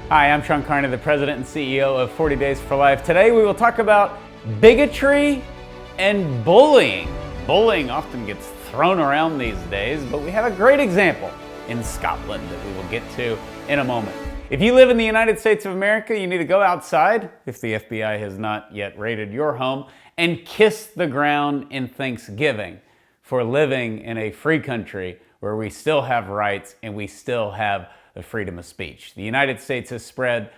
Hi, I'm Sean Carney, the President and CEO of 40 Days for Life. Today we will talk about bigotry and bullying. Bullying often gets thrown around these days, but we have a great example in Scotland that we will get to in a moment. If you live in the United States of America, you need to go outside, if the FBI has not yet raided your home, and kiss the ground in thanksgiving for living in a free country where we still have rights and we still have the freedom of speech. The United States has spread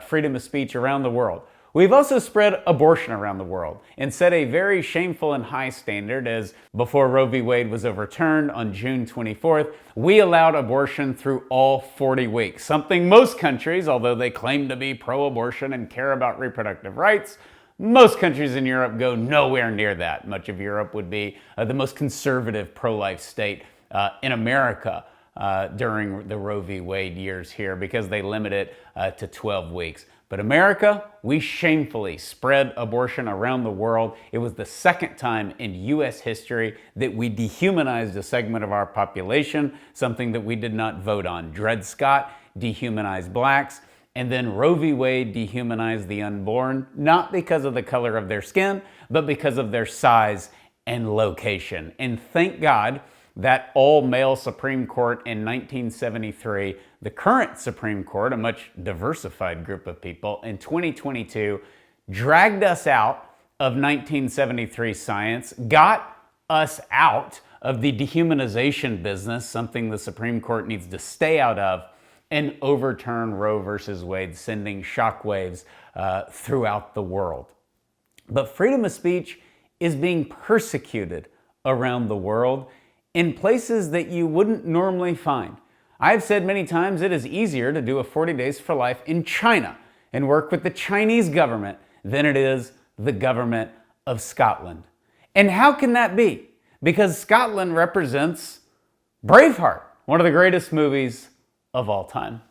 freedom of speech around the world. We've also spread abortion around the world and set a very shameful and high standard as before Roe v. Wade was overturned on June 24th, we allowed abortion through all 40 weeks, something most countries, although they claim to be pro-abortion and care about reproductive rights, most countries in Europe go nowhere near that. Much of Europe would be the most conservative pro-life state in America during the Roe v. Wade years here because they limit it to 12 weeks. But America, we shamefully spread abortion around the world. It was the second time in U.S. history that we dehumanized a segment of our population, something that we did not vote on. Dred Scott dehumanized blacks, and then Roe v. Wade dehumanized the unborn, not because of the color of their skin, but because of their size and location. And thank God that all-male Supreme Court in 1973, the current Supreme Court, a much diversified group of people, in 2022, dragged us out of 1973 science, got us out of the dehumanization business, something the Supreme Court needs to stay out of, and overturn Roe versus Wade, sending shockwaves throughout the world. But freedom of speech is being persecuted around the world in places that you wouldn't normally find. I've said many times it is easier to do a 40 Days for Life in China and work with the Chinese government than it is the government of Scotland. And how can that be? Because Scotland represents Braveheart, one of the greatest movies of all time.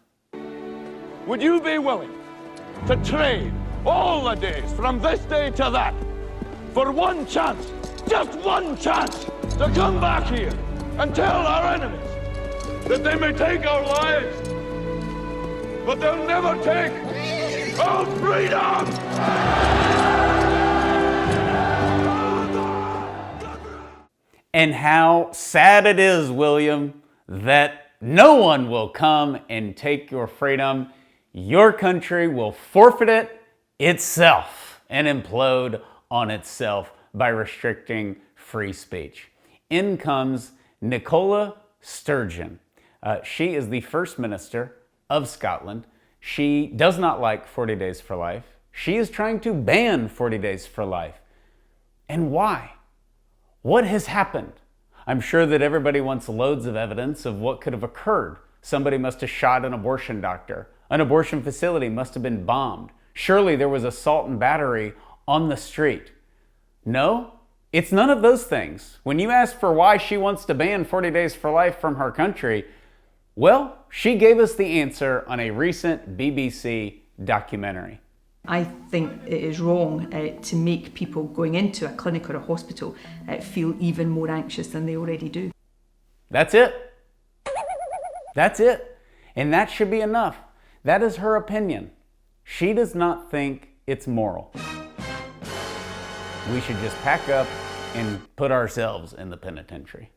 Would you be willing to trade all the days from this day to that for one chance, just one chance, to come back here and tell our enemies that they may take our lives, but they'll never take our freedom? And how sad it is, William, that no one will come and take your freedom. Your country will forfeit it itself and implode on itself by restricting free speech. In comes Nicola Sturgeon. She is the First Minister of Scotland. She does not like 40 Days for Life. She is trying to ban 40 Days for Life. And why? What has happened? I'm sure that everybody wants loads of evidence of what could have occurred. Somebody must have shot an abortion doctor. An abortion facility must have been bombed. Surely there was assault and battery on the street. No, it's none of those things. When you ask for why she wants to ban 40 Days for Life from her country, well, she gave us the answer on a recent BBC documentary. I think it is wrong to make people going into a clinic or a hospital feel even more anxious than they already do. That's it. That's it. And that should be enough. That is her opinion. She does not think it's moral. We should just pack up and put ourselves in the penitentiary.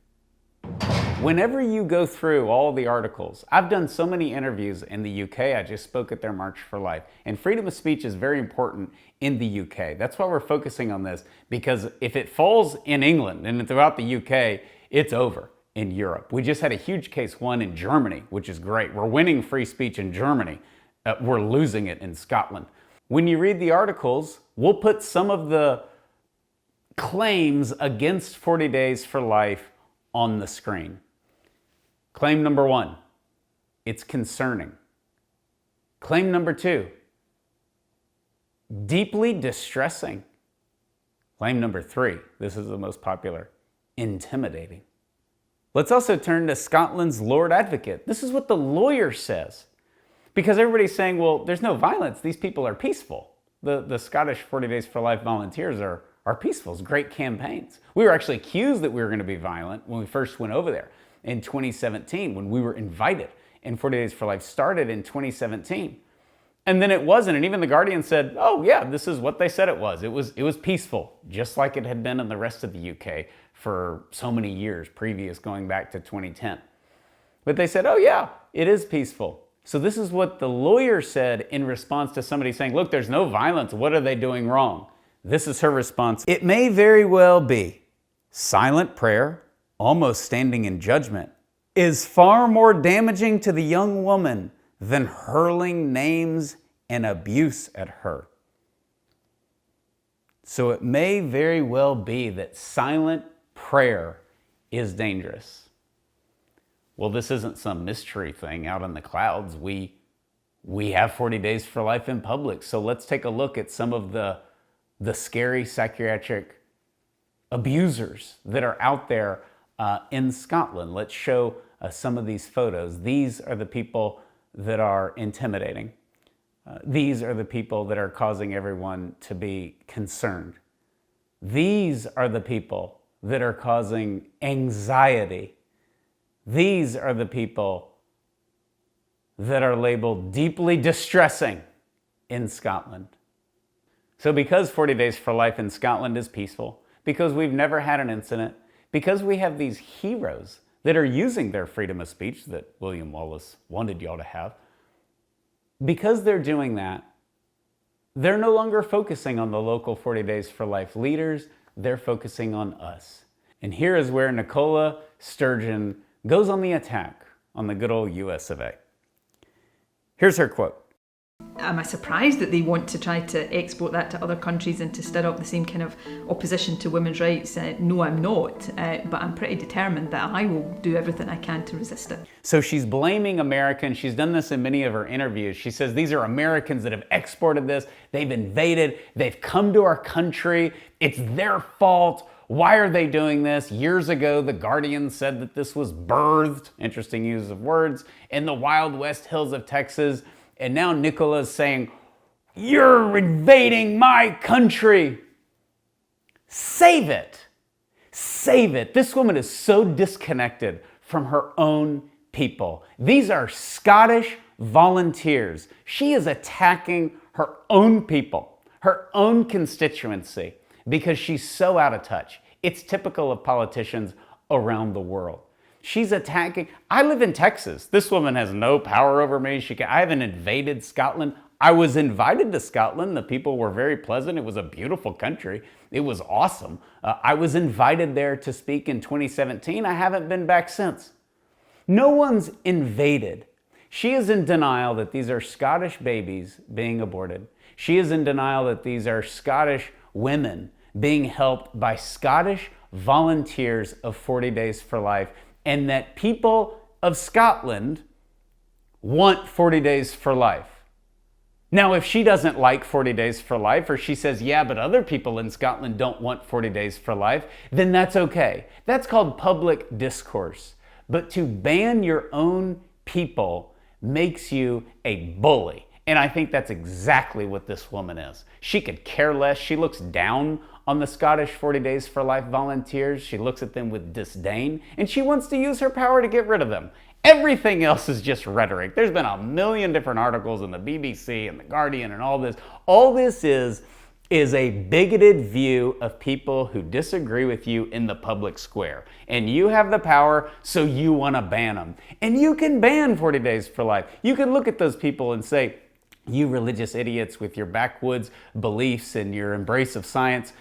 Whenever you go through all the articles, I've done so many interviews in the UK, I just spoke at their March for Life, and freedom of speech is very important in the UK. That's why we're focusing on this, because if it falls in England and throughout the UK, it's over in Europe. We just had a huge case won in Germany, which is great. We're winning free speech in Germany. We're losing it in Scotland. When you read the articles, we'll put some of the claims against 40 Days for Life on the screen. Claim number 1, it's concerning. Claim number 2, deeply distressing. Claim number 3, this is the most popular, intimidating. Let's also turn to Scotland's Lord Advocate. This is what the lawyer says. Because everybody's saying, well, there's no violence, these people are peaceful. The Scottish 40 Days for Life volunteers are peaceful. It's great campaigns. We were actually accused that we were going to be violent when we first went over there in 2017, when we were invited. And 40 Days for Life started in 2017. And then it wasn't. And even The Guardian said, oh yeah, this is what they said it was. It was peaceful, just like it had been in the rest of the UK for so many years previous, going back to 2010. But they said, oh yeah, it is peaceful. So this is what the lawyer said in response to somebody saying, look, there's no violence. What are they doing wrong? This is her response. It may very well be silent prayer, almost standing in judgment, is far more damaging to the young woman than hurling names and abuse at her. So it may very well be that silent prayer is dangerous. Well, this isn't some mystery thing out in the clouds. We have 40 days for life in public. So let's take a look at some of the scary psychiatric abusers that are out there in Scotland. Let's show some of these photos. These are the people that are intimidating. These are the people that are causing everyone to be concerned. These are the people that are causing anxiety. These are the people that are labeled deeply distressing in Scotland. So because 40 Days for Life in Scotland is peaceful, because we've never had an incident, because we have these heroes that are using their freedom of speech that William Wallace wanted y'all to have, because they're doing that, they're no longer focusing on the local 40 Days for Life leaders, they're focusing on us. And here is where Nicola Sturgeon goes on the attack on the good old US of A. Here's her quote. Am I surprised that they want to try to export that to other countries and to stir up the same kind of opposition to women's rights? No, I'm not, but I'm pretty determined that I will do everything I can to resist it. So she's blaming Americans. She's done this in many of her interviews. She says these are Americans that have exported this. They've invaded. They've come to our country. It's their fault. Why are they doing this? Years ago, The Guardian said that this was birthed, interesting use of words, in the Wild West hills of Texas. And now Nicola's saying, you're invading my country. Save it. Save it. This woman is so disconnected from her own people. These are Scottish volunteers. She is attacking her own people, her own constituency, because she's so out of touch. It's typical of politicians around the world. She's attacking. I live in Texas. This woman has no power over me. I haven't invaded Scotland. I was invited to Scotland. The people were very pleasant. It was a beautiful country. It was awesome. I was invited there to speak in 2017. I haven't been back since. No one's invaded. She is in denial that these are Scottish babies being aborted. She is in denial that these are Scottish women being helped by Scottish volunteers of 40 Days for Life, and that people of Scotland want 40 Days for Life. Now, if she doesn't like 40 Days for Life, or she says, yeah, but other people in Scotland don't want 40 Days for Life, then that's okay. That's called public discourse. But to ban your own people makes you a bully. And I think that's exactly what this woman is. She could care less. She looks down on the Scottish 40 Days for Life volunteers. She looks at them with disdain, and she wants to use her power to get rid of them. Everything else is just rhetoric. There's been a million different articles in the BBC and the Guardian and all this. All this is a bigoted view of people who disagree with you in the public square. And you have the power, so you want to ban them. And you can ban 40 Days for Life. You can look at those people and say, you religious idiots with your backwoods beliefs and your embrace of science,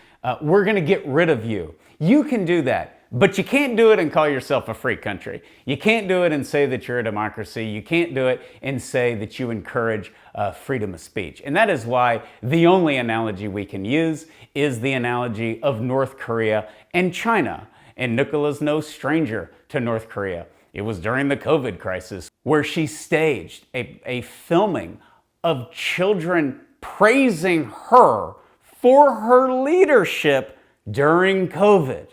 we're going to get rid of you. You can do that, but you can't do it and call yourself a free country. You can't do it and say that you're a democracy. You can't do it and say that you encourage freedom of speech. And that is why the only analogy we can use is the analogy of North Korea and China. And Nicola's no stranger to North Korea. It was during the COVID crisis where she staged a filming of children praising her for her leadership during COVID.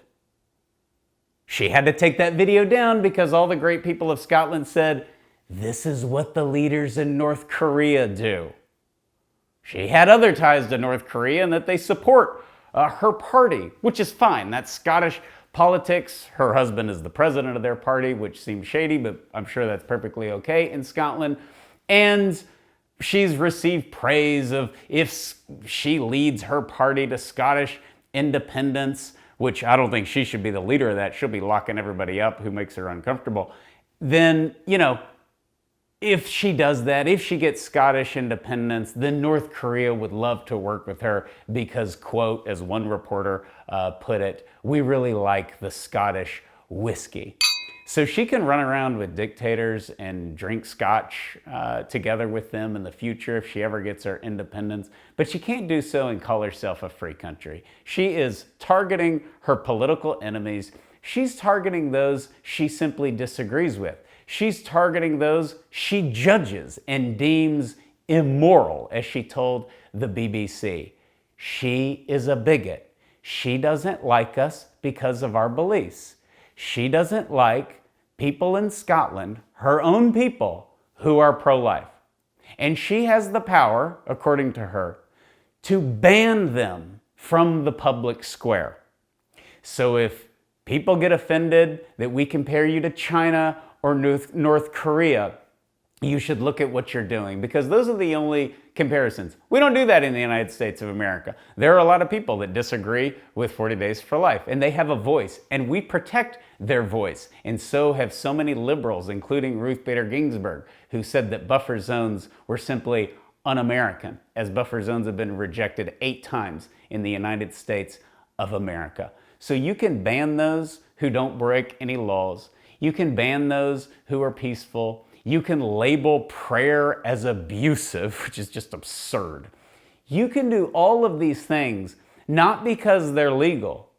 She had to take that video down because all the great people of Scotland said, this is what the leaders in North Korea do. She had other ties to North Korea and that they support her party, which is fine. That's Scottish politics. Her husband is the president of their party, which seems shady, but I'm sure that's perfectly okay in Scotland. And She's received praise of if she leads her party to Scottish independence, which I don't think she should be the leader of that. She'll be locking everybody up who makes her uncomfortable. Then, if she does that, if she gets Scottish independence, then North Korea would love to work with her because, quote, as one reporter put it, we really like the Scottish whiskey. So she can run around with dictators and drink scotch together with them in the future if she ever gets her independence, but she can't do so and call herself a free country. She is targeting her political enemies. She's targeting those she simply disagrees with. She's targeting those she judges and deems immoral, as she told the BBC. She is a bigot. She doesn't like us because of our beliefs. She doesn't like people in Scotland, her own people, who are pro-life. And she has the power, according to her, to ban them from the public square. So if people get offended that we compare you to China or North Korea, you should look at what you're doing, because those are the only comparisons. We don't do that in the United States of America. There are a lot of people that disagree with 40 Days for Life, and they have a voice, and we protect their voice. And so have so many liberals, including Ruth Bader Ginsburg, who said that buffer zones were simply un-American, as buffer zones have been rejected 8 times in the United States of America. So you can ban those who don't break any laws. You can ban those who are peaceful. You can label prayer as abusive, which is just absurd. You can do all of these things not because they're legal,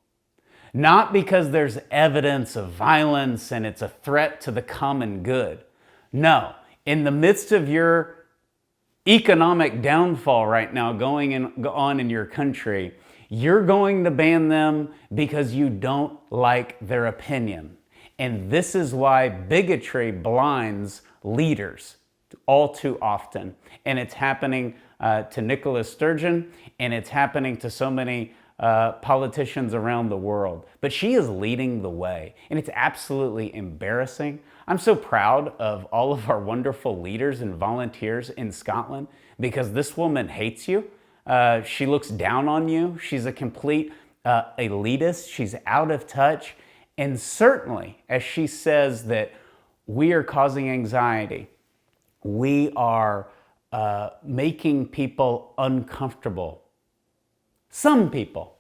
not because there's evidence of violence and it's a threat to the common good. No, in the midst of your economic downfall right now going on in your country, you're going to ban them because you don't like their opinion. And this is why bigotry blinds leaders all too often. And it's happening to Nicola Sturgeon, and it's happening to so many politicians around the world. But she is leading the way, and it's absolutely embarrassing. I'm so proud of all of our wonderful leaders and volunteers in Scotland, because this woman hates you. She looks down on you. She's a complete elitist. She's out of touch. And certainly, as she says that we are causing anxiety, we are making people uncomfortable. Some people.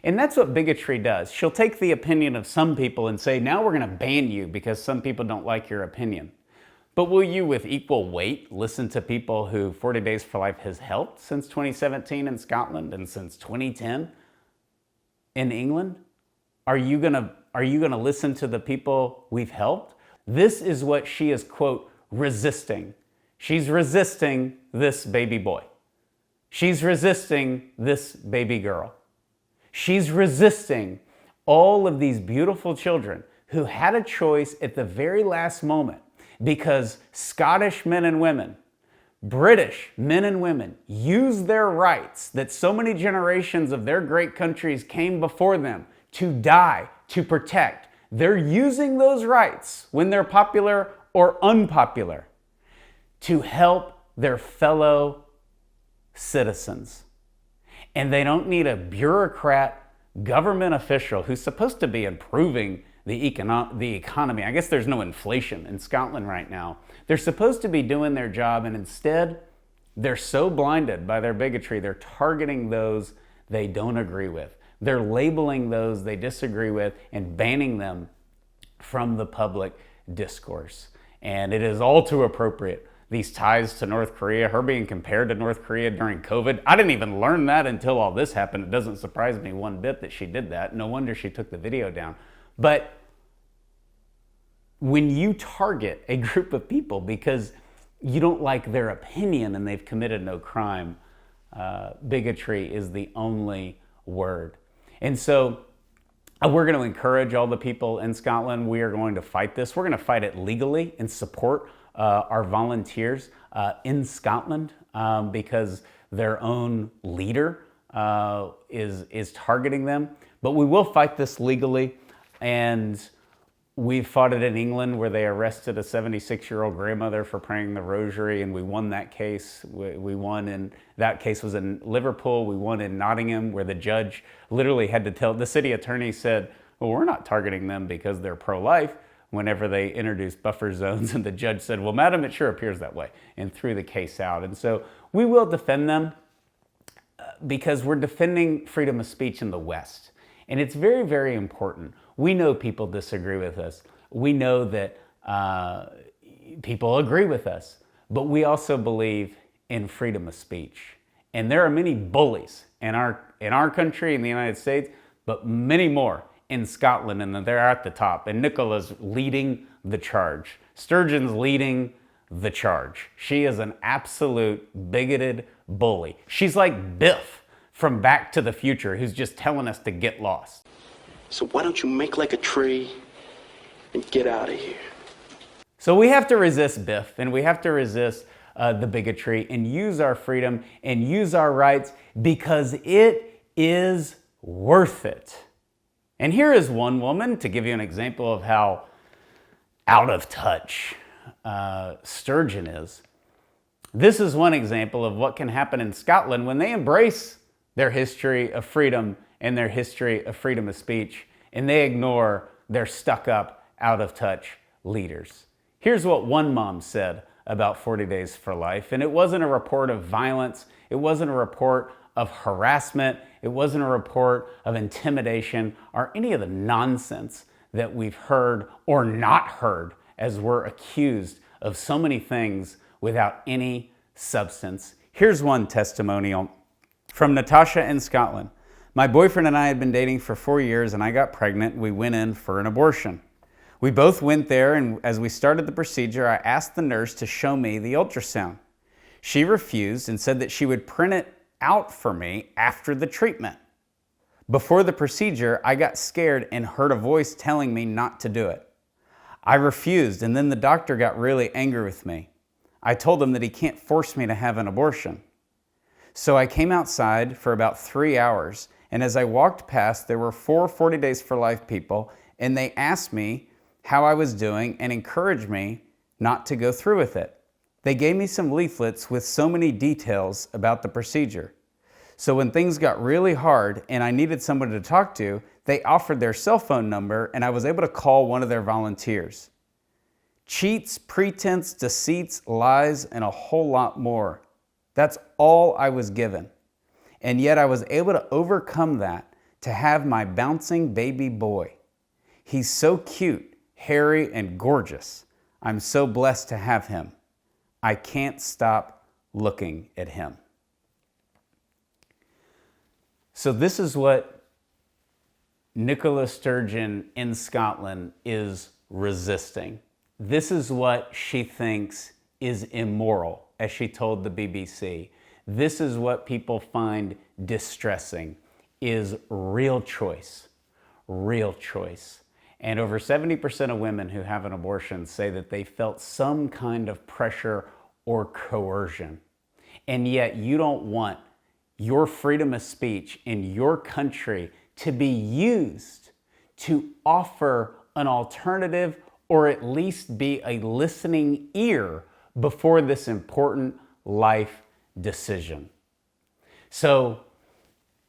And that's what bigotry does. She'll take the opinion of some people and say, now we're going to ban you because some people don't like your opinion. But will you, with equal weight, listen to people who 40 Days for Life has helped since 2017 in Scotland and since 2010 in England? Are you going to listen to the people we've helped? This is what she is, quote, resisting. She's resisting this baby boy. She's resisting this baby girl. She's resisting all of these beautiful children who had a choice at the very last moment, because Scottish men and women, British men and women used their rights that so many generations of their great countries came before them to die, to protect. They're using those rights, when they're popular or unpopular, to help their fellow citizens. And they don't need a bureaucrat government official who's supposed to be improving the economy. I guess there's no inflation in Scotland right now. They're supposed to be doing their job, and instead, they're so blinded by their bigotry, they're targeting those they don't agree with. They're labeling those they disagree with and banning them from the public discourse. And it is all too appropriate. These ties to North Korea, her being compared to North Korea during COVID. I didn't even learn that until all this happened. It doesn't surprise me one bit that she did that. No wonder she took the video down. But when you target a group of people because you don't like their opinion and they've committed no crime, bigotry is the only word. And so we're going to encourage all the people in Scotland. We are going to fight this. We're going to fight it legally and support our volunteers in Scotland because their own leader is targeting them. But we will fight this legally, and We fought it in England where they arrested a 76-year-old grandmother for praying the rosary, and we won that case. We won, and that case was in Liverpool. We won in Nottingham, where the judge literally had to tell, the city attorney said, well, we're not targeting them because they're pro-life, whenever they introduced buffer zones, and the judge said, well, madam, it sure appears that way, and threw the case out. And so we will defend them because we're defending freedom of speech in the West. And it's very, very important. We know people disagree with us. We know that people agree with us, but we also believe in freedom of speech. And there are many bullies in our country, in the United States, but many more in Scotland, and they're at the top. And Nicola's leading the charge. Sturgeon's leading the charge. She is an absolute bigoted bully. She's like Biff from Back to the Future, who's just telling us to get lost. So why don't you make like a tree and get out of here? So we have to resist Biff, and we have to resist the bigotry and use our freedom and use our rights because it is worth it. And here is one woman to give you an example of how out of touch Sturgeon is. This is one example of what can happen in Scotland when they embrace their history of freedom and their history of freedom of speech, and they ignore their stuck-up, out-of-touch leaders. Here's what one mom said about 40 Days for Life, and it wasn't a report of violence, it wasn't a report of harassment, it wasn't a report of intimidation or any of the nonsense that we've heard or not heard as we're accused of so many things without any substance. Here's one testimonial from Natasha in Scotland. My boyfriend and I had been dating for 4 years and I got pregnant. We went in for an abortion. We both went there, and as we started the procedure, I asked the nurse to show me the ultrasound. She refused and said that she would print it out for me after the treatment. Before the procedure, I got scared and heard a voice telling me not to do it. I refused, and then the doctor got really angry with me. I told him that he can't force me to have an abortion. So I came outside for about 3 hours, and as I walked past, there were 4 40 Days for Life people, and they asked me how I was doing and encouraged me not to go through with it. They gave me some leaflets with so many details about the procedure. So when things got really hard and I needed someone to talk to, they offered their cell phone number and I was able to call one of their volunteers. Cheats, pretense, deceits, lies, and a whole lot more. That's all I was given. And yet I was able to overcome that to have my bouncing baby boy. He's so cute, hairy, and gorgeous. I'm so blessed to have him. I can't stop looking at him. So this is what Nicola Sturgeon in Scotland is resisting. This is what she thinks is immoral, as she told the BBC. This is what people find distressing, is real choice. Real choice. And over 70% of women who have an abortion say that they felt some kind of pressure or coercion. And yet you don't want your freedom of speech in your country to be used to offer an alternative or at least be a listening ear before this important life decision. So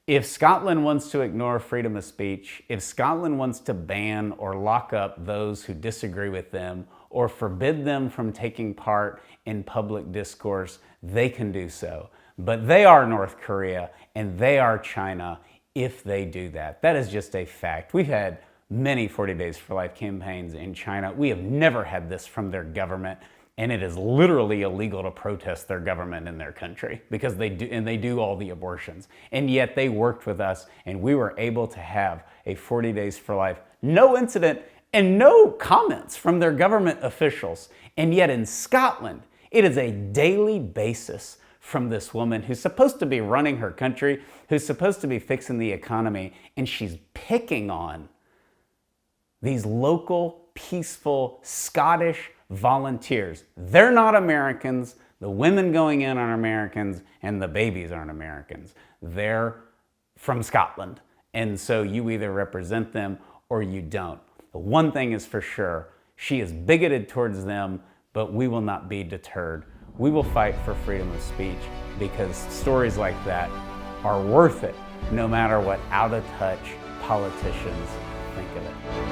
if Scotland wants to ignore freedom of speech, if Scotland wants to ban or lock up those who disagree with them or forbid them from taking part in public discourse, they can do so. But they are North Korea and they are China if they do that. That is just a fact. We've had many 40 Days for Life campaigns in China. We have never had this from their government. And it is literally illegal to protest their government in their country because they do all the abortions. And yet they worked with us and we were able to have a 40 Days for Life, no incident and no comments from their government officials. And yet in Scotland, it is a daily basis from this woman who's supposed to be running her country, who's supposed to be fixing the economy, and she's picking on these local, peaceful, Scottish volunteers. They're not Americans. The women going in are Americans and the babies aren't Americans. They're from Scotland. And so you either represent them or you don't. The one thing is for sure, she is bigoted towards them, but we will not be deterred. We will fight for freedom of speech because stories like that are worth it, no matter what out-of-touch politicians think of it.